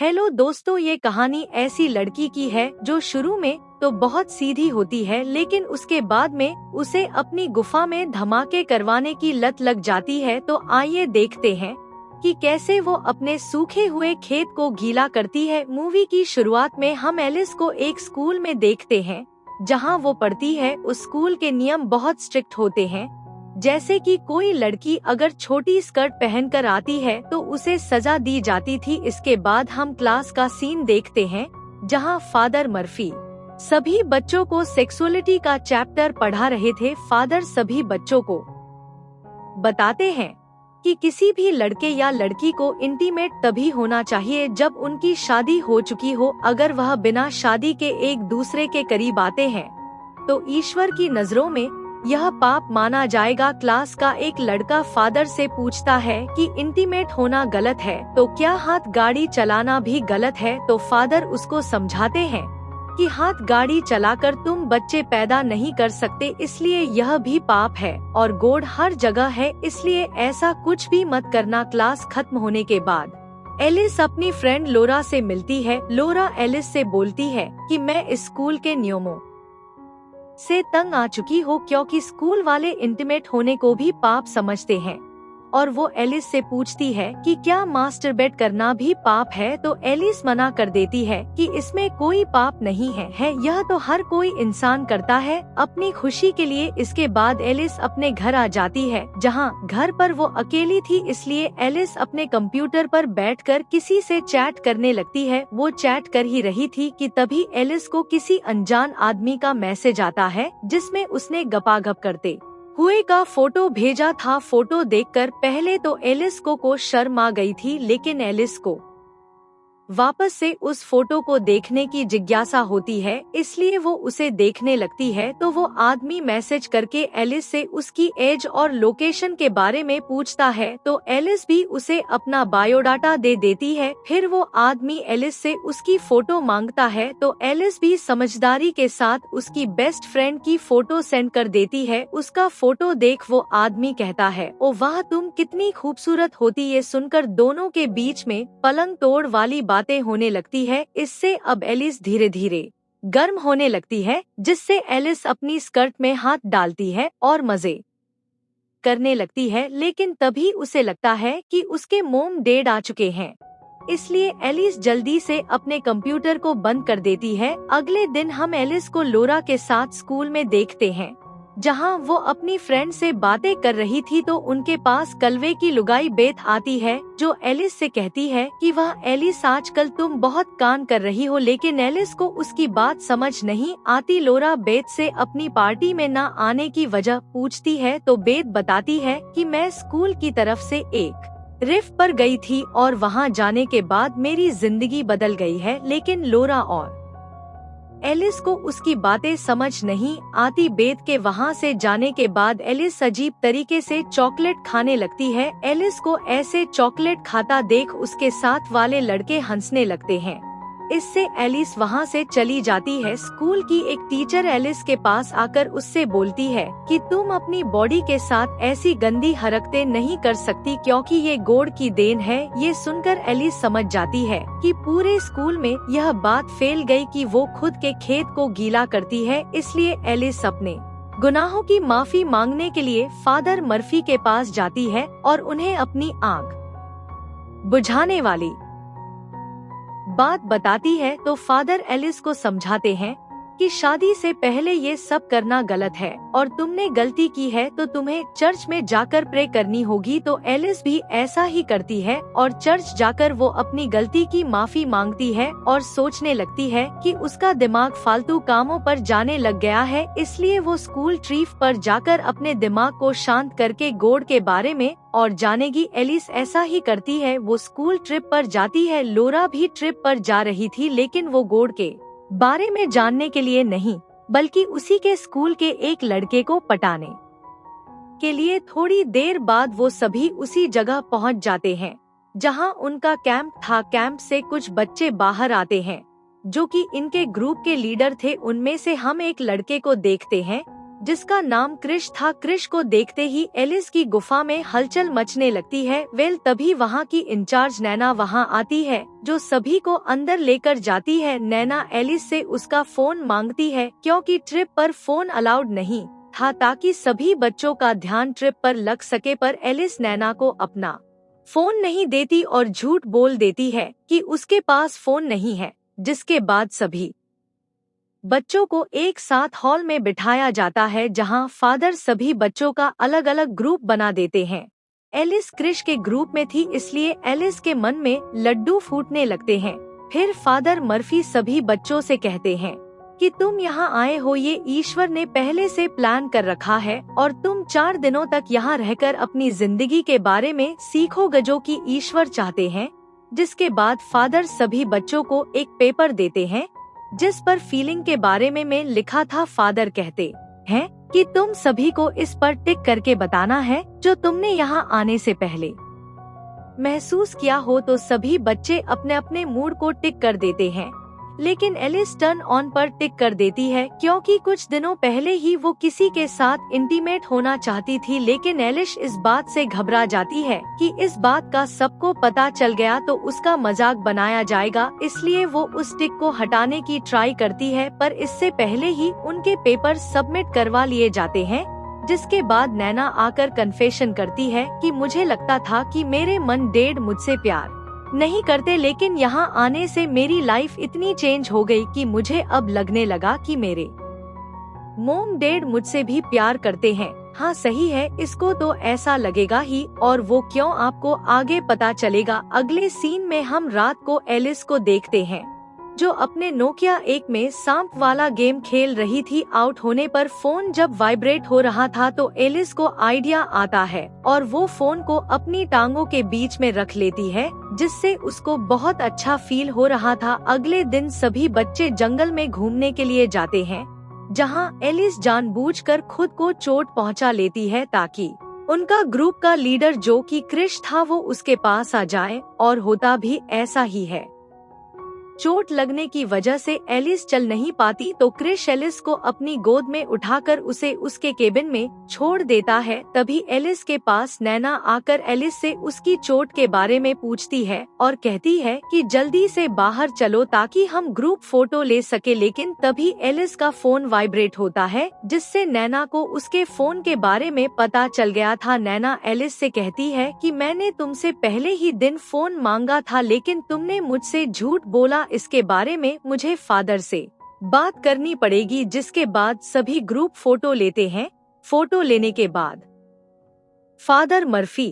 Hello दोस्तों, ये कहानी ऐसी लड़की की है जो शुरू में तो बहुत सीधी होती है, लेकिन उसके बाद में उसे अपनी गुफा में धमाके करवाने की लत लग जाती है। तो आइए देखते हैं कि कैसे वो अपने सूखे हुए खेत को गीला करती है। मूवी की शुरुआत में हम एलिस को एक स्कूल में देखते हैं जहां वो पढ़ती है। उस स्कूल के नियम बहुत स्ट्रिक्ट होते हैं, जैसे कि कोई लड़की अगर छोटी स्कर्ट पहनकर आती है तो उसे सजा दी जाती थी। इसके बाद हम क्लास का सीन देखते हैं जहां फादर मर्फी सभी बच्चों को सेक्सुअलिटी का चैप्टर पढ़ा रहे थे। फादर सभी बच्चों को बताते हैं कि किसी भी लड़के या लड़की को इंटीमेट तभी होना चाहिए जब उनकी शादी हो चुकी हो। अगर वह बिना शादी के एक दूसरे के करीब आते हैं तो ईश्वर की नजरों में यह पाप माना जाएगा। क्लास का एक लड़का फादर से पूछता है कि इंटीमेट होना गलत है तो क्या हाथ गाड़ी चलाना भी गलत है। तो फादर उसको समझाते हैं कि हाथ गाड़ी चलाकर तुम बच्चे पैदा नहीं कर सकते, इसलिए यह भी पाप है और गोड हर जगह है, इसलिए ऐसा कुछ भी मत करना। क्लास खत्म होने के बाद एलिस अपनी फ्रेंड लोरा से मिलती है। लोरा एलिस से बोलती है कि मैं इस स्कूल के नियमों से तंग आ चुकी हो, क्योंकि स्कूल वाले इंटीमेट होने को भी पाप समझते हैं। और वो एलिस से पूछती है कि क्या मास्टरबेट करना भी पाप है। तो एलिस मना कर देती है कि इसमें कोई पाप नहीं है, यह तो हर कोई इंसान करता है अपनी खुशी के लिए। इसके बाद एलिस अपने घर आ जाती है, जहां घर पर वो अकेली थी, इसलिए एलिस अपने कंप्यूटर पर बैठकर किसी से चैट करने लगती है। वो चैट कर ही रही थी कि तभी एलिस को किसी अनजान आदमी का मैसेज आता है जिसमें उसने गपागप करते हुए का फोटो भेजा था। फोटो देखकर पहले तो एलिस को शर्म आ गई थी, लेकिन एलिस को वापस से उस फोटो को देखने की जिज्ञासा होती है, इसलिए वो उसे देखने लगती है। तो वो आदमी मैसेज करके एलिस से उसकी एज और लोकेशन के बारे में पूछता है, तो एलिस भी उसे अपना बायोडाटा दे देती है। फिर वो आदमी एलिस से उसकी फोटो मांगता है, तो एलिस भी समझदारी के साथ उसकी बेस्ट फ्रेंड की फोटो सेंड कर देती है। उसका फोटो देख वो आदमी कहता है, ओ वाह तुम कितनी खूबसूरत होती। ये सुनकर दोनों के बीच में पलंग तोड़ वाली बातें होने लगती है। इससे अब एलिस धीरे धीरे गर्म होने लगती है, जिससे एलिस अपनी स्कर्ट में हाथ डालती है और मजे करने लगती है। लेकिन तभी उसे लगता है कि उसके मोम डेड आ चुके हैं, इसलिए एलिस जल्दी से अपने कंप्यूटर को बंद कर देती है। अगले दिन हम एलिस को लोरा के साथ स्कूल में देखते हैं, जहां वो अपनी फ्रेंड से बातें कर रही थी। तो उनके पास कलवे की लुगाई बेथ आती है, जो एलिस से कहती है कि वह एलिस आजकल तुम बहुत कान कर रही हो, लेकिन एलिस को उसकी बात समझ नहीं आती। लोरा बेथ से अपनी पार्टी में न आने की वजह पूछती है, तो बेथ बताती है कि मैं स्कूल की तरफ से एक रिफ पर गई थी और वहां जाने के बाद मेरी जिंदगी बदल गई है। लेकिन लोरा और एलिस को उसकी बातें समझ नहीं आती। बेथ के वहां से जाने के बाद एलिस अजीब तरीके से चॉकलेट खाने लगती है। एलिस को ऐसे चॉकलेट खाता देख उसके साथ वाले लड़के हंसने लगते हैं, इससे एलिस वहां से चली जाती है। स्कूल की एक टीचर एलिस के पास आकर उससे बोलती है कि तुम अपनी बॉडी के साथ ऐसी गंदी हरकतें नहीं कर सकती, क्योंकि ये गॉड की देन है। ये सुनकर एलिस समझ जाती है कि पूरे स्कूल में यह बात फैल गई कि वो खुद के खेत को गीला करती है, इसलिए एलिस अपने गुनाहों की माफी मांगने के लिए फादर मर्फी के पास जाती है और उन्हें अपनी आग बुझाने वाली बात बताती है। तो फादर एलिस को समझाते हैं कि शादी से पहले ये सब करना गलत है और तुमने गलती की है तो तुम्हें चर्च में जाकर प्रे करनी होगी। तो एलिस भी ऐसा ही करती है और चर्च जाकर वो अपनी गलती की माफी मांगती है और सोचने लगती है कि उसका दिमाग फालतू कामों पर जाने लग गया है, इसलिए वो स्कूल ट्रिप पर जाकर अपने दिमाग को शांत करके गॉड के बारे में और जानेगी। एलिस ऐसा ही करती है, वो स्कूल ट्रिप पर जाती है। लोरा भी ट्रिप पर जा रही थी, लेकिन वो गॉड के बारे में जानने के लिए नहीं, बल्कि उसी के स्कूल के एक लड़के को पटाने के लिए। थोड़ी देर बाद वो सभी उसी जगह पहुंच जाते हैं जहां उनका कैंप था। कैंप से कुछ बच्चे बाहर आते हैं जो कि इनके ग्रुप के लीडर थे। उनमें से हम एक लड़के को देखते हैं जिसका नाम क्रिश था। क्रिश को देखते ही एलिस की गुफा में हलचल मचने लगती है। तभी वहाँ की इंचार्ज नैना वहाँ आती है, जो सभी को अंदर लेकर जाती है। नैना एलिस से उसका फोन मांगती है, क्योंकि ट्रिप पर फोन अलाउड नहीं था, ताकि सभी बच्चों का ध्यान ट्रिप पर लग सके। पर एलिस नैना को अपना फोन नहीं देती और झूठ बोल देती है कि उसके पास फोन नहीं है, जिसके बाद सभी बच्चों को एक साथ हॉल में बिठाया जाता है, जहां फादर सभी बच्चों का अलग अलग ग्रुप बना देते हैं। एलिस क्रिश के ग्रुप में थी, इसलिए एलिस के मन में लड्डू फूटने लगते हैं। फिर फादर मर्फी सभी बच्चों से कहते हैं कि तुम यहाँ आए हो, ये ईश्वर ने पहले से प्लान कर रखा है, और तुम 4 दिनों तक यहाँ रहकर अपनी जिंदगी के बारे में सीखोगे जो कि ईश्वर चाहते हैं। जिसके बाद फादर सभी बच्चों को एक पेपर देते हैं, जिस पर फीलिंग के बारे में लिखा था। फादर कहते हैं कि तुम सभी को इस पर टिक करके बताना है जो तुमने यहाँ आने से पहले महसूस किया हो। तो सभी बच्चे अपने अपने मूड को टिक कर देते हैं, लेकिन एलिस टर्न ऑन पर टिक कर देती है, क्योंकि कुछ दिनों पहले ही वो किसी के साथ इंटीमेट होना चाहती थी। लेकिन एलिस इस बात से घबरा जाती है कि इस बात का सबको पता चल गया तो उसका मजाक बनाया जाएगा, इसलिए वो उस टिक को हटाने की ट्राई करती है। पर इससे पहले ही उनके पेपर सबमिट करवा लिए जाते हैं। जिसके बाद नैना आकर कन्फेशन करती है कि मुझे लगता था कि मेरे मन डैड मुझसे प्यार नहीं करते, लेकिन यहाँ आने से मेरी लाइफ इतनी चेंज हो गई कि मुझे अब लगने लगा कि मेरे मॉम डैड मुझसे भी प्यार करते हैं। हाँ सही है, इसको तो ऐसा लगेगा ही, और वो क्यों आपको आगे पता चलेगा। अगले सीन में हम रात को एलिस को देखते हैं, जो अपने नोकिया 1 में सांप वाला गेम खेल रही थी। आउट होने पर फोन जब वाइब्रेट हो रहा था तो एलिस को आइडिया आता है और वो फोन को अपनी टांगों के बीच में रख लेती है, जिससे उसको बहुत अच्छा फील हो रहा था। अगले दिन सभी बच्चे जंगल में घूमने के लिए जाते हैं, जहां एलिस जानबूझकर खुद को चोट पहुंचा लेती है, ताकि उनका ग्रुप का लीडर जो कि क्रिश था वो उसके पास आ जाए, और होता भी ऐसा ही है। चोट लगने की वजह से एलिस चल नहीं पाती, तो क्रिश एलिस को अपनी गोद में उठाकर उसे उसके केबिन में छोड़ देता है। तभी एलिस के पास नैना आकर एलिस से उसकी चोट के बारे में पूछती है और कहती है कि जल्दी से बाहर चलो ताकि हम ग्रुप फोटो ले सके। लेकिन तभी एलिस का फोन वाइब्रेट होता है, जिससे नैना को उसके फोन के बारे में पता चल गया था। नैना एलिस से कहती है कि मैंने तुमसे पहले ही दिन फोन मांगा था, लेकिन तुमने मुझसे झूठ बोला। इसके बारे में मुझे फादर से बात करनी पड़ेगी। जिसके बाद सभी ग्रुप फोटो लेते हैं। फोटो लेने के बाद फादर मर्फी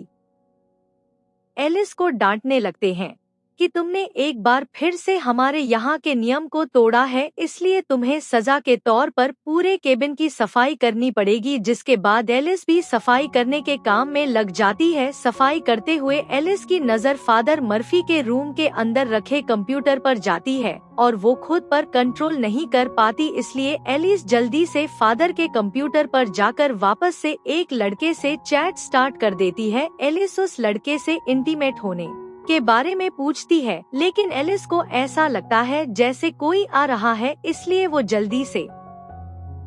एलिस को डांटने लगते हैं कि तुमने एक बार फिर से हमारे यहाँ के नियम को तोड़ा है, इसलिए तुम्हें सजा के तौर पर पूरे केबिन की सफाई करनी पड़ेगी। जिसके बाद एलिस भी सफाई करने के काम में लग जाती है। सफाई करते हुए एलिस की नजर फादर मर्फी के रूम के अंदर रखे कंप्यूटर पर जाती है और वो खुद पर कंट्रोल नहीं कर पाती, इसलिए एलिस जल्दी से फादर के कंप्यूटर पर जाकर वापस से एक लड़के से चैट स्टार्ट कर देती है। एलिस उस लड़के से इंटीमेट होने के बारे में पूछती है, लेकिन एलिस को ऐसा लगता है जैसे कोई आ रहा है, इसलिए वो जल्दी से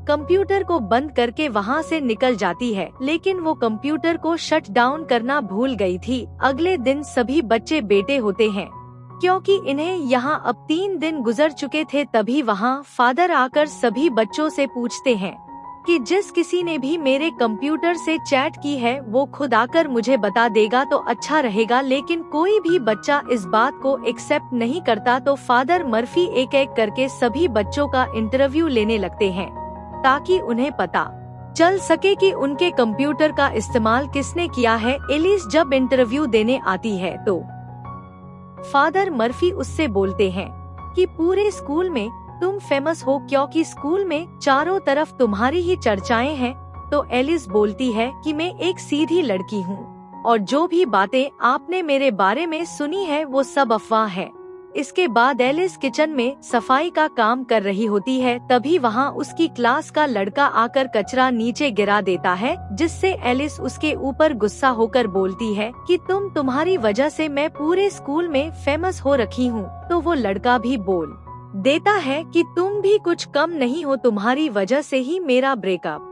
कंप्यूटर को बंद करके वहाँ से निकल जाती है। लेकिन वो कंप्यूटर को शट डाउन करना भूल गई थी। अगले दिन सभी बच्चे बेटे होते हैं, क्योंकि इन्हें यहाँ अब 3 दिन गुजर चुके थे। तभी वहाँ फादर आकर सभी बच्चों से पूछते हैं कि जिस किसी ने भी मेरे कंप्यूटर से चैट की है वो खुद आकर मुझे बता देगा तो अच्छा रहेगा। लेकिन कोई भी बच्चा इस बात को एक्सेप्ट नहीं करता, तो फादर मर्फी एक एक करके सभी बच्चों का इंटरव्यू लेने लगते हैं, ताकि उन्हें पता चल सके कि उनके कंप्यूटर का इस्तेमाल किसने किया है। एलिस जब इंटरव्यू देने आती है तो फादर मर्फी उससे बोलते हैं कि पूरे स्कूल में तुम फेमस हो, क्योंकि स्कूल में चारों तरफ तुम्हारी ही चर्चाएं हैं। तो एलिस बोलती है कि मैं एक सीधी लड़की हूँ और जो भी बातें आपने मेरे बारे में सुनी है वो सब अफवाह है। इसके बाद एलिस किचन में सफाई का काम कर रही होती है। तभी वहाँ उसकी क्लास का लड़का आकर कचरा नीचे गिरा देता है, जिससे एलिस उसके ऊपर गुस्सा होकर बोलती है कि तुम्हारी वजह से मैं पूरे स्कूल में फेमस हो रखी हूँ। तो वो लड़का भी बोल देता है कि तुम भी कुछ कम नहीं हो, तुम्हारी वजह से ही मेरा ब्रेकअप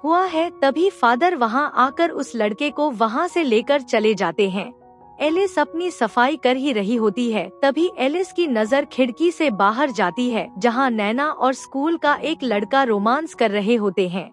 हुआ है, तभी फादर वहां आकर उस लड़के को वहां से लेकर चले जाते हैं। एलिस अपनी सफाई कर ही रही होती है, तभी एलिस की नजर खिड़की से बाहर जाती है जहां नैना और स्कूल का एक लड़का रोमांस कर रहे होते हैं।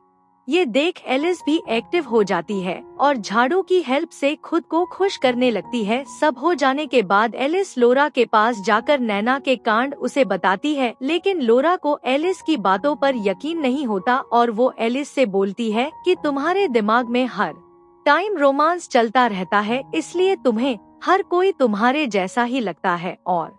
ये देख एलिस भी एक्टिव हो जाती है और झाड़ू की हेल्प से खुद को खुश करने लगती है। सब हो जाने के बाद एलिस लोरा के पास जाकर नैना के कांड उसे बताती है, लेकिन लोरा को एलिस की बातों पर यकीन नहीं होता और वो एलिस से बोलती है कि तुम्हारे दिमाग में हर टाइम रोमांस चलता रहता है, इसलिए तुम्हें हर कोई तुम्हारे जैसा ही लगता है और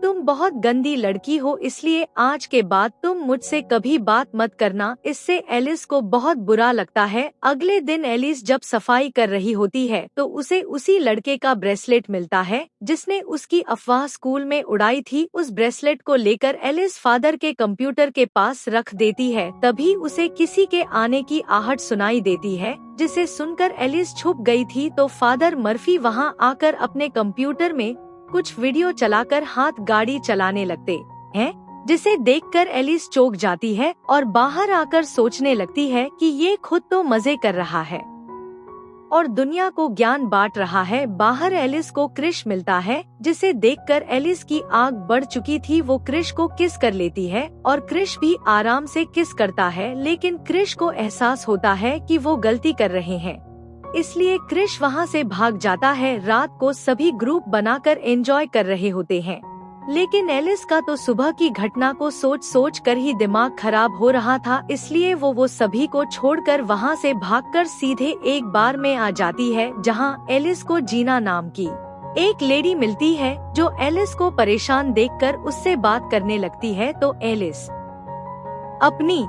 तुम बहुत गंदी लड़की हो, इसलिए आज के बाद तुम मुझसे कभी बात मत करना। इससे एलिस को बहुत बुरा लगता है। अगले दिन एलिस जब सफाई कर रही होती है तो उसे उसी लड़के का ब्रेसलेट मिलता है जिसने उसकी अफवाह स्कूल में उड़ाई थी। उस ब्रेसलेट को लेकर एलिस फादर के कंप्यूटर के पास रख देती है, तभी उसे किसी के आने की आहट सुनाई देती है, जिसे सुनकर एलिस छुप गई थी। तो फादर मर्फी वहां आकर अपने कंप्यूटर में कुछ वीडियो चलाकर हाथ गाड़ी चलाने लगते हैं, जिसे देखकर एलिस चौंक जाती है और बाहर आकर सोचने लगती है कि ये खुद तो मजे कर रहा है और दुनिया को ज्ञान बांट रहा है। बाहर एलिस को क्रिश मिलता है, जिसे देखकर एलिस की आग बढ़ चुकी थी। वो क्रिश को किस कर लेती है और क्रिश भी आराम से किस करता है, लेकिन क्रिश को एहसास होता है कि वो गलती कर रहे हैं, इसलिए क्रिश वहां से भाग जाता है। रात को सभी ग्रुप बनाकर एंजॉय कर रहे होते हैं, लेकिन एलिस का तो सुबह की घटना को सोच सोच कर ही दिमाग खराब हो रहा था, इसलिए वो सभी को छोड़कर वहां से भागकर सीधे एक बार में आ जाती है जहां एलिस को जीना नाम की एक लेडी मिलती है, जो एलिस को परेशान देखकर उससे बात करने लगती है। तो एलिस अपनी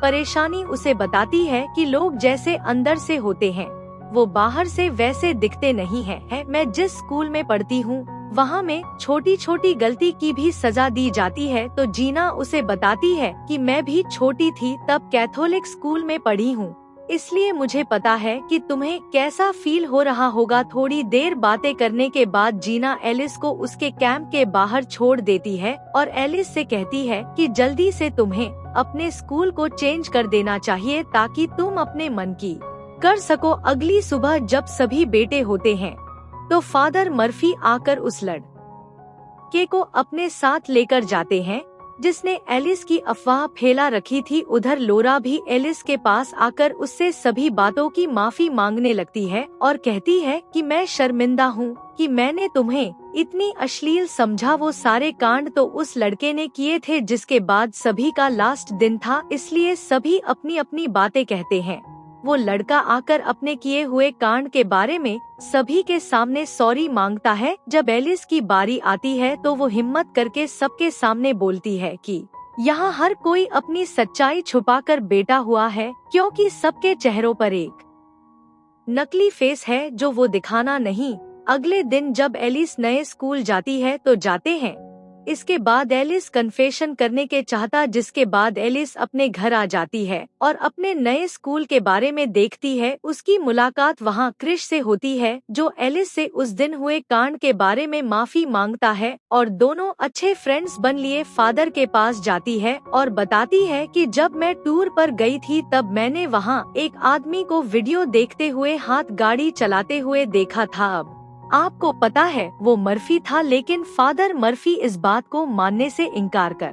परेशानी उसे बताती है कि लोग जैसे अंदर से होते हैं वो बाहर से वैसे दिखते नहीं हैं। मैं जिस स्कूल में पढ़ती हूँ वहाँ में छोटी छोटी गलती की भी सजा दी जाती है। तो जीना उसे बताती है कि मैं भी छोटी थी तब कैथोलिक स्कूल में पढ़ी हूँ, इसलिए मुझे पता है कि तुम्हें कैसा फील हो रहा होगा। थोड़ी देर बातें करने के बाद जीना एलिस को उसके कैंप के बाहर छोड़ देती है और एलिस से कहती है कि जल्दी से तुम्हें अपने स्कूल को चेंज कर देना चाहिए ताकि तुम अपने मन की कर सको। अगली सुबह जब सभी बेटे होते हैं तो फादर मर्फी आकर उस लड़के को अपने साथ लेकर जाते हैं जिसने एलिस की अफवाह फैला रखी थी। उधर लोरा भी एलिस के पास आकर उससे सभी बातों की माफी मांगने लगती है और कहती है कि मैं शर्मिंदा हूँ कि मैंने तुम्हें इतनी अश्लील समझा। वो सारे कांड तो उस लड़के ने किए थे जिसके बाद सभी का लास्ट दिन था, इसलिए सभी अपनी अपनी बातें कहते हैं। वो लड़का आकर अपने किए हुए कांड के बारे में सभी के सामने सॉरी मांगता है। जब एलिस की बारी आती है तो वो हिम्मत करके सबके सामने बोलती है कि यहाँ हर कोई अपनी सच्चाई छुपाकर बैठा हुआ है, क्योंकि सबके चेहरों पर एक नकली फेस है जो वो दिखाना नहीं। अगले दिन जब एलिस नए स्कूल जाती है तो जाते हैं। इसके बाद एलिस कन्फेशन करने के चाहता, जिसके बाद एलिस अपने घर आ जाती है और अपने नए स्कूल के बारे में देखती है। उसकी मुलाकात वहां क्रिश से होती है, जो एलिस से उस दिन हुए कांड के बारे में माफी मांगता है और दोनों अच्छे फ्रेंड्स बन लिए। फादर के पास जाती है और बताती है कि जब मैं टूर पर गई थी तब मैंने वहां एक आदमी को वीडियो देखते हुए हाथ गाड़ी चलाते हुए देखा था। अब आपको पता है वो मर्फी था, लेकिन फादर मर्फी इस बात को मानने से इनकार कर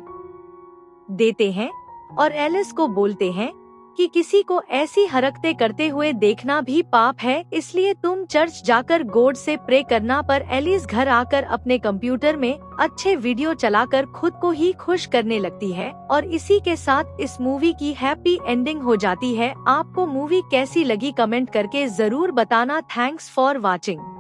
देते हैं और एलिस को बोलते हैं कि किसी को ऐसी हरकतें करते हुए देखना भी पाप है, इसलिए तुम चर्च जाकर गॉड से प्रे करना। पर एलिस घर आकर अपने कंप्यूटर में अच्छे वीडियो चलाकर खुद को ही खुश करने लगती है और इसी के साथ इस मूवी की हैप्पी एंडिंग हो जाती है। आपको मूवी कैसी लगी कमेंट करके जरूर बताना। Thanks for watching.